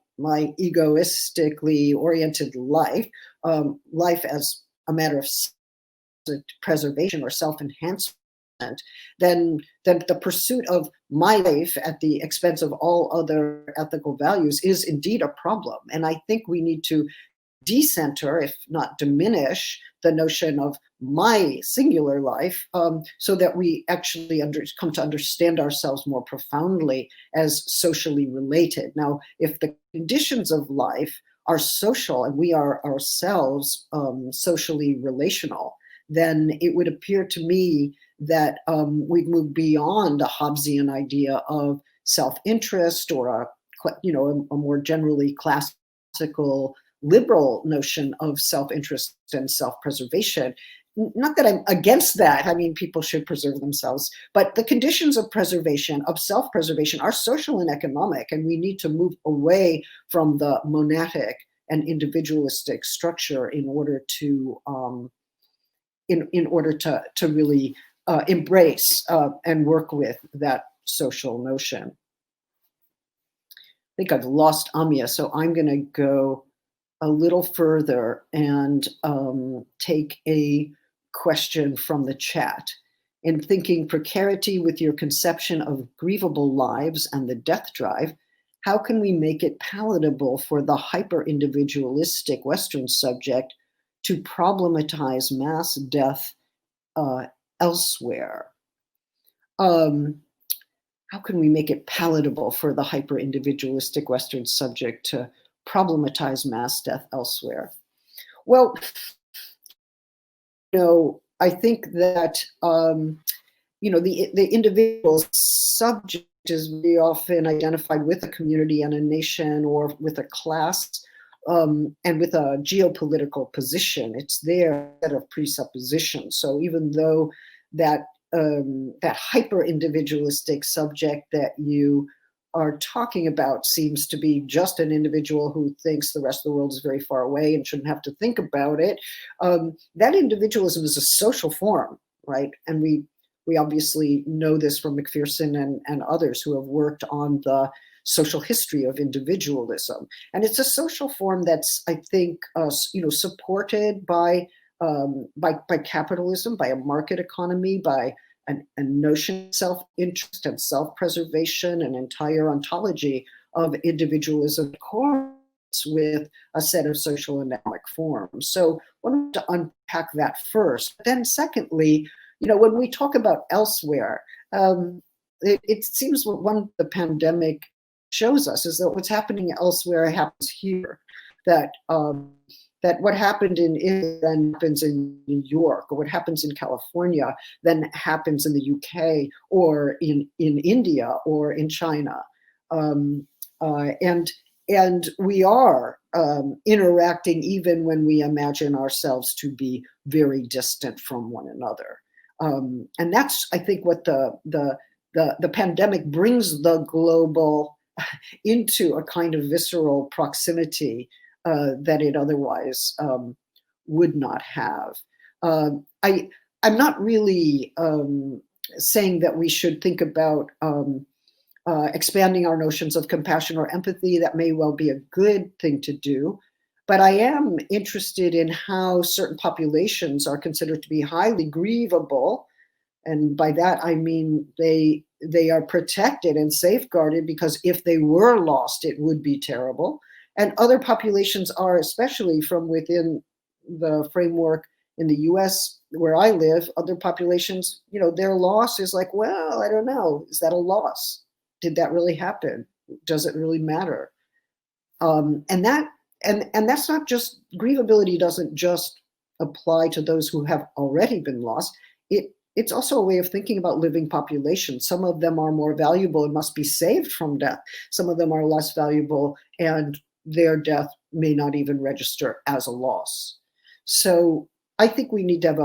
[SPEAKER 2] egoistically oriented life, life as a matter of preservation or self-enhancement, then the pursuit of my life at the expense of all other ethical values is indeed a problem. And I think we need to decenter, if not diminish, the notion of my singular life, so that we actually come to understand ourselves more profoundly as socially related. Now, if the conditions of life are social and we are ourselves socially relational, then it would appear to me that we've moved beyond a Hobbesian idea of self-interest or a more generally classical liberal notion of self-interest and self-preservation. Not that I'm against that. I mean, people should preserve themselves, but the conditions of preservation, of self-preservation, are social and economic, and we need to move away from the monadic and individualistic structure in order to really embrace and work with that social notion. I think I've lost Amia, so I'm going to go a little further and take a question from the chat. In thinking precarity with your conception of grievable lives and the death drive, how can we make it palatable for the hyper-individualistic Western subject to problematize mass death elsewhere? How can we make it palatable for the hyper-individualistic Western subject to problematize mass death elsewhere? Well, I think that the individual subject is very often identified with a community and a nation or with a class and with a geopolitical position. It's their set of presuppositions. So even though that hyper-individualistic subject that you are talking about seems to be just an individual who thinks the rest of the world is very far away and shouldn't have to think about it, that individualism is a social form, right? And we obviously know this from McPherson and others who have worked on the social history of individualism. And it's a social form that's, I think, supported by capitalism, by a market economy, by a notion of self-interest and self-preservation, an entire ontology of individualism with a set of social and economic forms. So I wanted to unpack that first. Then secondly, when we talk about elsewhere, it seems what the pandemic shows us is that what's happening elsewhere happens here. That what happened in Italy then happens in New York, or what happens in California then happens in the UK, or in India, or in China. And we are interacting even when we imagine ourselves to be very distant from one another. And that's, I think, what the pandemic brings the global into a kind of visceral proximity that it otherwise would not have. I'm not really saying that we should think about expanding our notions of compassion or empathy. That may well be a good thing to do. But I am interested in how certain populations are considered to be highly grievable. And by that, I mean they are protected and safeguarded because if they were lost, it would be terrible. And other populations are, especially from within the framework in the US where I live, other populations, their loss is like, well, I don't know. Is that a loss? Did that really happen? Does it really matter? And that's not just, grievability doesn't just apply to those who have already been lost. It's also a way of thinking about living populations. Some of them are more valuable and must be saved from death. Some of them are less valuable and their death may not even register as a loss. So I think we need to have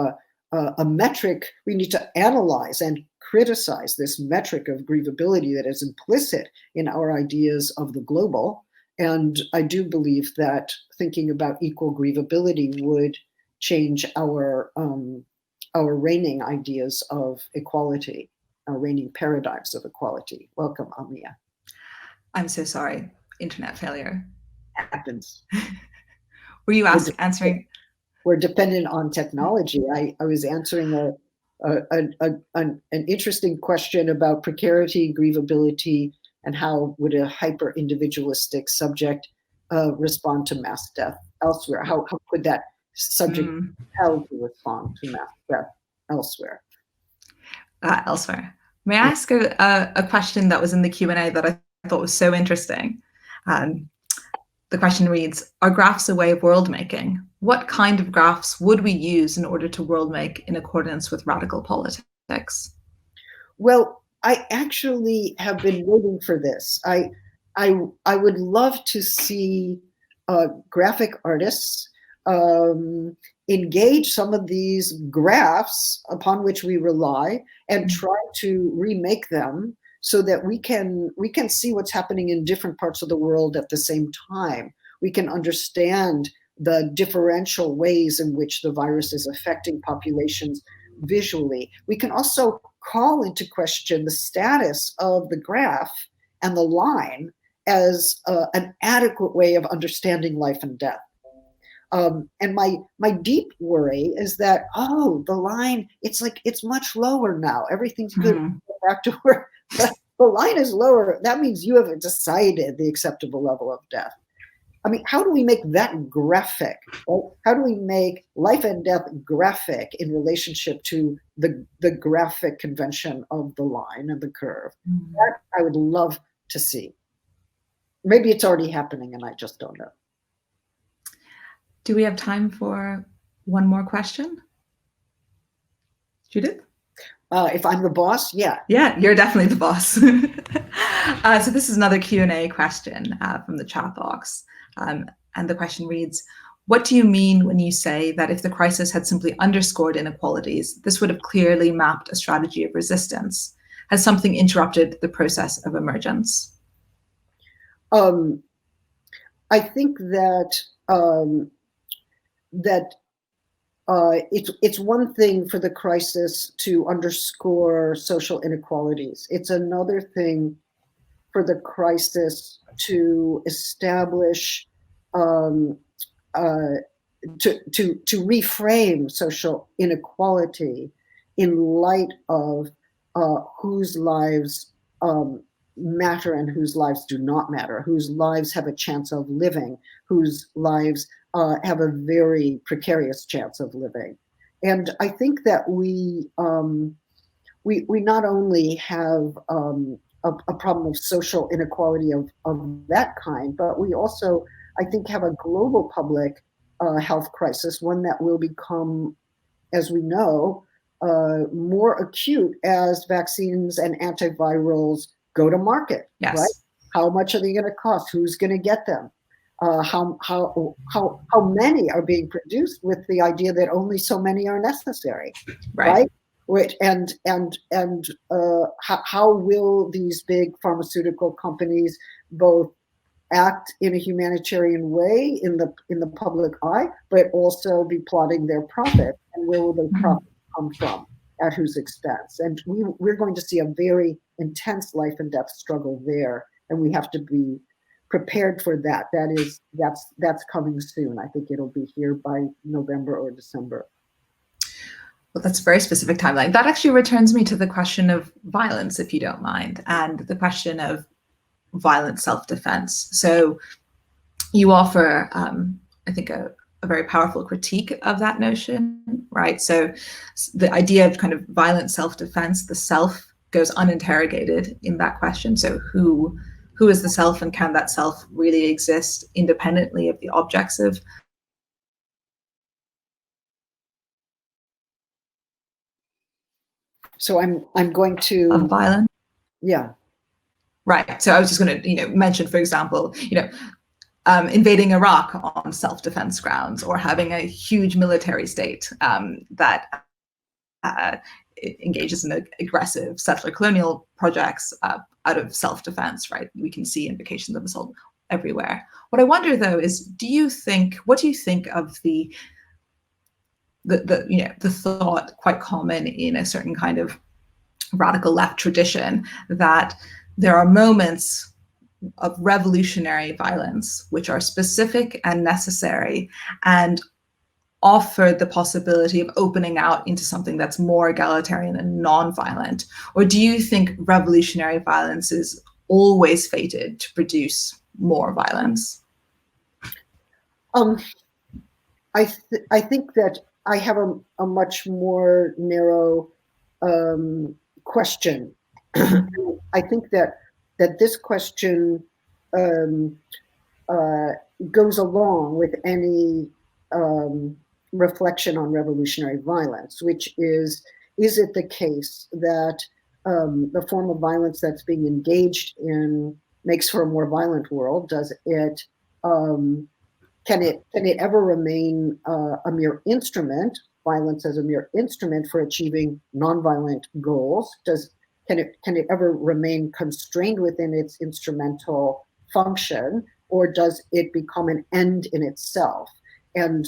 [SPEAKER 2] a metric. We need to analyze and criticize this metric of grievability that is implicit in our ideas of the global. And I do believe that thinking about equal grievability would change our reigning ideas of equality. reigning paradigms of equality. Welcome, Amia.
[SPEAKER 1] I'm so sorry. Internet failure.
[SPEAKER 2] Happens.
[SPEAKER 1] Were you answering?
[SPEAKER 2] We're dependent on technology. I was answering an interesting question about precarity, grievability, and how would a hyper-individualistic subject respond to mass death elsewhere? How could that subject be held to respond to mass death elsewhere?
[SPEAKER 1] Elsewhere. May I ask a question that was in the Q&A that I thought was so interesting? The question reads, are graphs a way of world making? What kind of graphs would we use in order to world make in accordance with radical politics?
[SPEAKER 2] Well, I actually have been waiting for this. I would love to see graphic artists engage some of these graphs upon which we rely and try to remake them so that we can see what's happening in different parts of the world at the same time. We can understand the differential ways in which the virus is affecting populations visually. We can also call into question the status of the graph and the line as an adequate way of understanding life and death. And my deep worry is that, the line, it's much lower now. Everything's good. Back to where the line is lower. That means you have decided the acceptable level of death. I mean, how do we make that graphic? Right? How do we make life and death graphic in relationship to the graphic convention of the line and the curve? That I would love to see. Maybe it's already happening and I just don't know.
[SPEAKER 1] Do we have time for one more question? Judith?
[SPEAKER 2] If I'm the boss, yeah.
[SPEAKER 1] Yeah, you're definitely the boss. So this is another Q&A question from the chat box. And the question reads, what do you mean when you say that if the crisis had simply underscored inequalities, this would have clearly mapped a strategy of resistance? Has something interrupted the process of emergence?
[SPEAKER 2] I think that it's one thing for the crisis to underscore social inequalities. It's another thing for the crisis to establish, to reframe social inequality in light of whose lives matter and whose lives do not matter, whose lives have a chance of living, whose lives have a very precarious chance of living. And I think that we not only have a problem of social inequality of that kind, but we also, I think, have a global public health crisis, one that will become, as we know, more acute as vaccines and antivirals go to market.
[SPEAKER 1] Yes.
[SPEAKER 2] Right? How much are they going to cost? Who's going to get them? How many are being produced with the idea that only so many are necessary, right? And how will these big pharmaceutical companies both act in a humanitarian way in the public eye, but also be plotting their profit? And where will the profit come from? At whose expense? And we're going to see a very intense life and death struggle there, and we have to be prepared for that. That's coming soon. I think it'll be here by November or December.
[SPEAKER 1] Well, that's a very specific timeline. That actually returns me to the question of violence, if you don't mind, and the question of violent self-defense. So you offer, I think, a very powerful critique of that notion, right? So the idea of kind of violent self-defense, the self goes uninterrogated in that question. So who is the self, and can that self really exist independently of the objects of?
[SPEAKER 2] So I'm going to
[SPEAKER 1] violence.
[SPEAKER 2] Yeah.
[SPEAKER 1] Right. So I was just going to, mention, for example, invading Iraq on self-defense grounds, or having a huge military state that engages in aggressive settler colonial projects out of self-defense, right? We can see invocations of assault everywhere. What I wonder, though, is what do you think of the thought quite common in a certain kind of radical left tradition, that there are moments of revolutionary violence which are specific and necessary and offer the possibility of opening out into something that's more egalitarian and non-violent? Or do you think revolutionary violence is always fated to produce more violence?
[SPEAKER 2] I think that I have a much more narrow question. I think that this question goes along with any reflection on revolutionary violence, which is it the case that the form of violence that's being engaged in makes for a more violent world? Does it can it ever remain a mere instrument, violence as a mere instrument for achieving nonviolent goals? Can it ever remain constrained within its instrumental function, or does it become an end in itself? And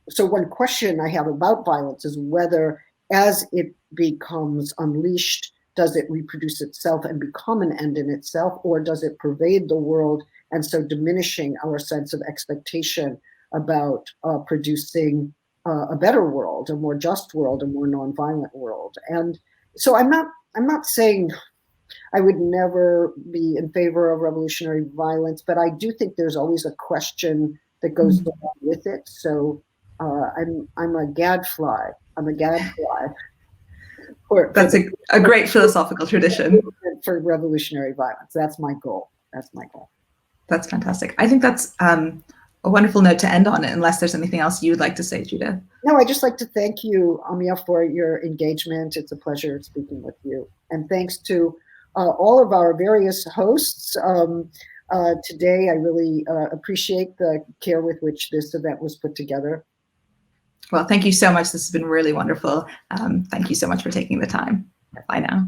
[SPEAKER 2] so one question I have about violence is whether, as it becomes unleashed, does it reproduce itself and become an end in itself, or does it pervade the world, and so diminishing our sense of expectation about producing a better world, a more just world, a more nonviolent world? And so I'm not saying I would never be in favor of revolutionary violence, but I do think there's always a question that goes along with it. So I'm a gadfly. I'm a gadfly.
[SPEAKER 1] That's a great philosophical tradition.
[SPEAKER 2] For revolutionary violence. That's my goal.
[SPEAKER 1] That's fantastic. I think that's a wonderful note to end on, unless there's anything else you would like to say, Judith.
[SPEAKER 2] No, I'd just like to thank you, Amia, for your engagement. It's a pleasure speaking with you. And thanks to all of our various hosts today. I really appreciate the care with which this event was put together.
[SPEAKER 1] Well, thank you so much. This has been really wonderful. Thank you so much for taking the time. Bye now.